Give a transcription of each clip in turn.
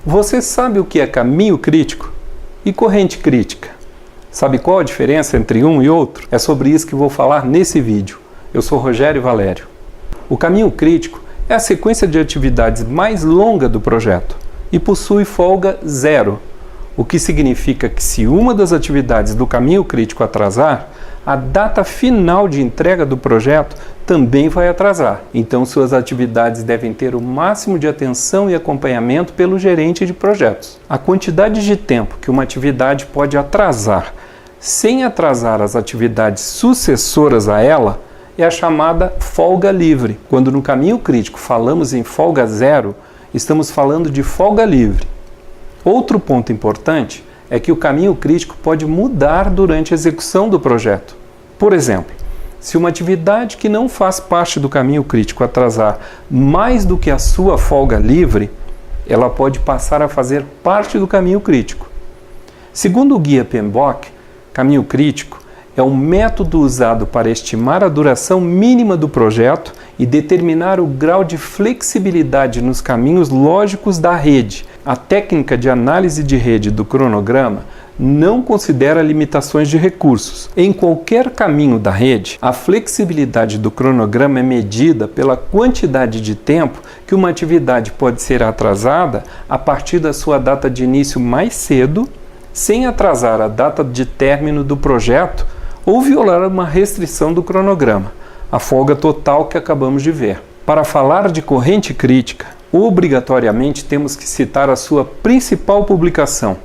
Você sabe o que é caminho crítico e corrente crítica? Sabe qual a diferença entre um e outro? É sobre isso que vou falar nesse vídeo. Eu sou Rogério Valério. O caminho crítico é a sequência de atividades mais longa do projeto e possui folga zero, o que significa que se uma das atividades do caminho crítico atrasar, a data final de entrega do projeto também vai atrasar. Então suas atividades devem ter o máximo de atenção e acompanhamento pelo gerente de projetos. A quantidade de tempo que uma atividade pode atrasar sem atrasar as atividades sucessoras a ela é a chamada folga livre. Quando no caminho crítico falamos em folga zero, estamos falando de folga livre. Outro ponto importante é que o caminho crítico pode mudar durante a execução do projeto. Por exemplo, se uma atividade que não faz parte do caminho crítico atrasar mais do que a sua folga livre, ela pode passar a fazer parte do caminho crítico. Segundo o guia PMBOK, caminho crítico é um método usado para estimar a duração mínima do projeto e determinar o grau de flexibilidade nos caminhos lógicos da rede. A técnica de análise de rede do cronograma não considera limitações de recursos. Em qualquer caminho da rede, a flexibilidade do cronograma é medida pela quantidade de tempo que uma atividade pode ser atrasada a partir da sua data de início mais cedo, sem atrasar a data de término do projeto ou violar uma restrição do cronograma, a folga total que acabamos de ver. Para falar de corrente crítica, obrigatoriamente temos que citar a sua principal publicação,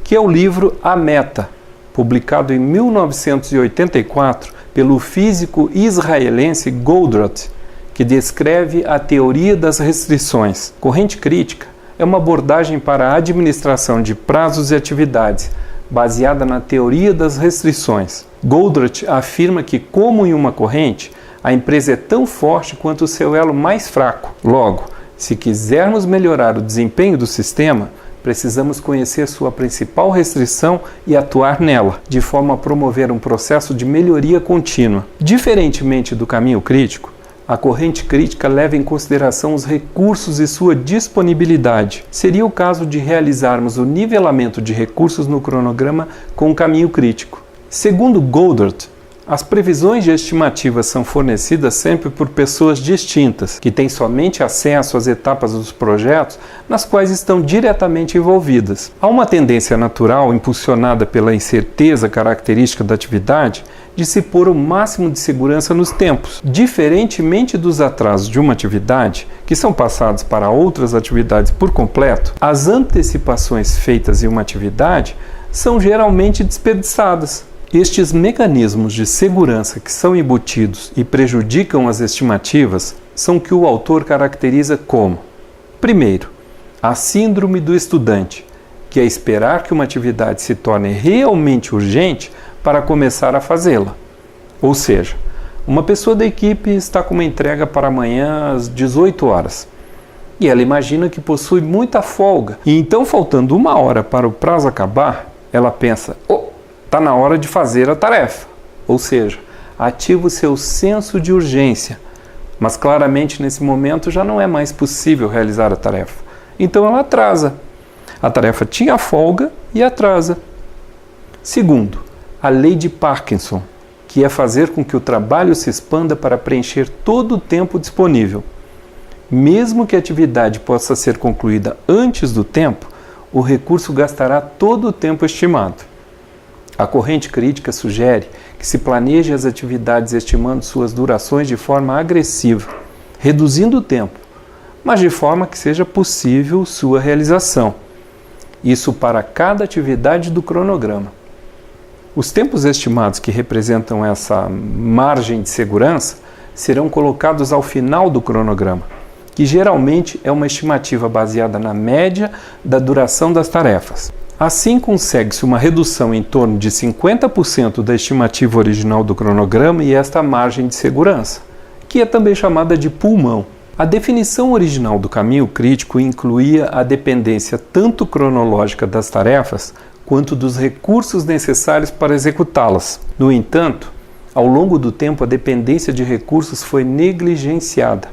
que é o livro A Meta, publicado em 1984 pelo físico israelense Goldratt, que descreve a teoria das restrições. Corrente crítica é uma abordagem para a administração de prazos e atividades, baseada na teoria das restrições. Goldratt afirma que, como em uma corrente, a empresa é tão forte quanto o seu elo mais fraco. Logo, se quisermos melhorar o desempenho do sistema, precisamos conhecer sua principal restrição e atuar nela, de forma a promover um processo de melhoria contínua. Diferentemente do caminho crítico, a corrente crítica leva em consideração os recursos e sua disponibilidade. Seria o caso de realizarmos o nivelamento de recursos no cronograma com o caminho crítico. Segundo Goldratt, as previsões de estimativas são fornecidas sempre por pessoas distintas, que têm somente acesso às etapas dos projetos nas quais estão diretamente envolvidas. Há uma tendência natural, impulsionada pela incerteza característica da atividade, de se pôr o máximo de segurança nos tempos. Diferentemente dos atrasos de uma atividade, que são passados para outras atividades por completo, as antecipações feitas em uma atividade são geralmente desperdiçadas. Estes mecanismos de segurança que são embutidos e prejudicam as estimativas são o que o autor caracteriza como: primeiro, a síndrome do estudante, que é esperar que uma atividade se torne realmente urgente para começar a fazê-la. Ou seja, uma pessoa da equipe está com uma entrega para amanhã às 18 horas e ela imagina que possui muita folga, e então, faltando 1 hora para o prazo acabar, ela pensa: está na hora de fazer a tarefa. Ou seja, ativa o seu senso de urgência, mas claramente nesse momento já não é mais possível realizar a tarefa. Então ela atrasa. A tarefa tinha folga e atrasa. Segundo, a lei de Parkinson, que é fazer com que o trabalho se expanda para preencher todo o tempo disponível. Mesmo que a atividade possa ser concluída antes do tempo, o recurso gastará todo o tempo estimado. A corrente crítica sugere que se planeje as atividades estimando suas durações de forma agressiva, reduzindo o tempo, mas de forma que seja possível sua realização. Isso para cada atividade do cronograma. Os tempos estimados que representam essa margem de segurança serão colocados ao final do cronograma, que geralmente é uma estimativa baseada na média da duração das tarefas. Assim, consegue-se uma redução em torno de 50% da estimativa original do cronograma e esta margem de segurança, que é também chamada de pulmão. A definição original do caminho crítico incluía a dependência tanto cronológica das tarefas quanto dos recursos necessários para executá-las. No entanto, ao longo do tempo, a dependência de recursos foi negligenciada.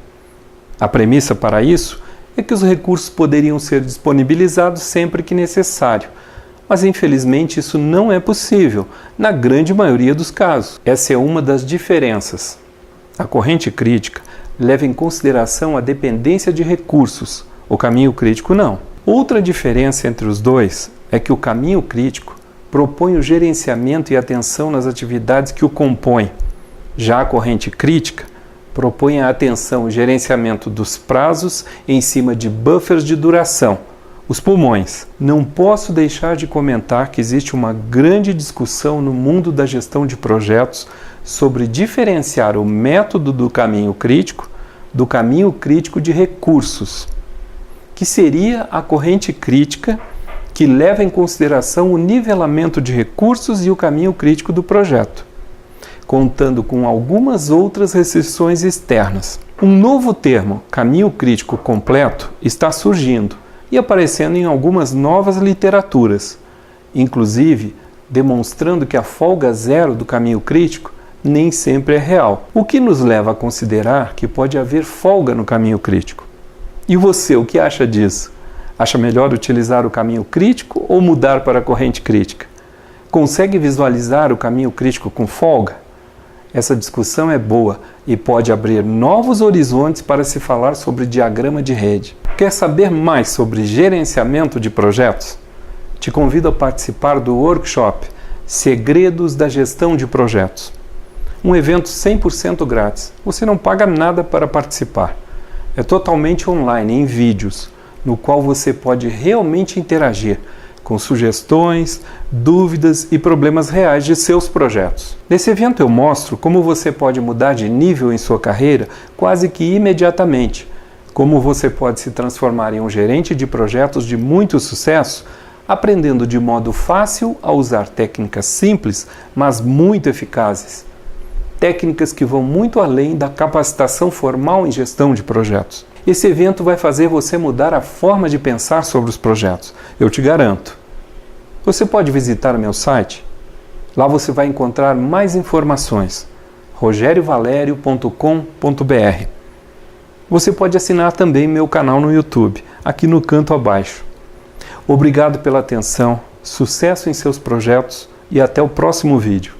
A premissa para isso é que os recursos poderiam ser disponibilizados sempre que necessário, mas infelizmente isso não é possível na grande maioria dos casos. Essa é uma das diferenças. A corrente crítica leva em consideração a dependência de recursos, o caminho crítico não. Outra diferença entre os dois é que o caminho crítico propõe o gerenciamento e atenção nas atividades que o compõem. Já a corrente crítica propõe a atenção e gerenciamento dos prazos em cima de buffers de duração, os pulmões. Não posso deixar de comentar que existe uma grande discussão no mundo da gestão de projetos sobre diferenciar o método do caminho crítico do caminho crítico de recursos, que seria a corrente crítica que leva em consideração o nivelamento de recursos e o caminho crítico do projeto, contando com algumas outras restrições externas. Um novo termo, caminho crítico completo, está surgindo e aparecendo em algumas novas literaturas, inclusive demonstrando que a folga zero do caminho crítico nem sempre é real, o que nos leva a considerar que pode haver folga no caminho crítico. E você, o que acha disso? Acha melhor utilizar o caminho crítico ou mudar para a corrente crítica? Consegue visualizar o caminho crítico com folga? Essa discussão é boa e pode abrir novos horizontes para se falar sobre diagrama de rede. Quer saber mais sobre gerenciamento de projetos? Te convido a participar do workshop Segredos da Gestão de Projetos. Um evento 100% grátis. Você não paga nada para participar. É totalmente online, em vídeos, no qual você pode realmente interagir com sugestões, dúvidas e problemas reais de seus projetos. Nesse evento eu mostro como você pode mudar de nível em sua carreira quase que imediatamente, como você pode se transformar em um gerente de projetos de muito sucesso, aprendendo de modo fácil a usar técnicas simples, mas muito eficazes. Técnicas que vão muito além da capacitação formal em gestão de projetos. Esse evento vai fazer você mudar a forma de pensar sobre os projetos, eu te garanto. Você pode visitar o meu site? Lá você vai encontrar mais informações, rogeriovalerio.com.br. Você pode assinar também meu canal no YouTube, aqui no canto abaixo. Obrigado pela atenção, sucesso em seus projetos e até o próximo vídeo.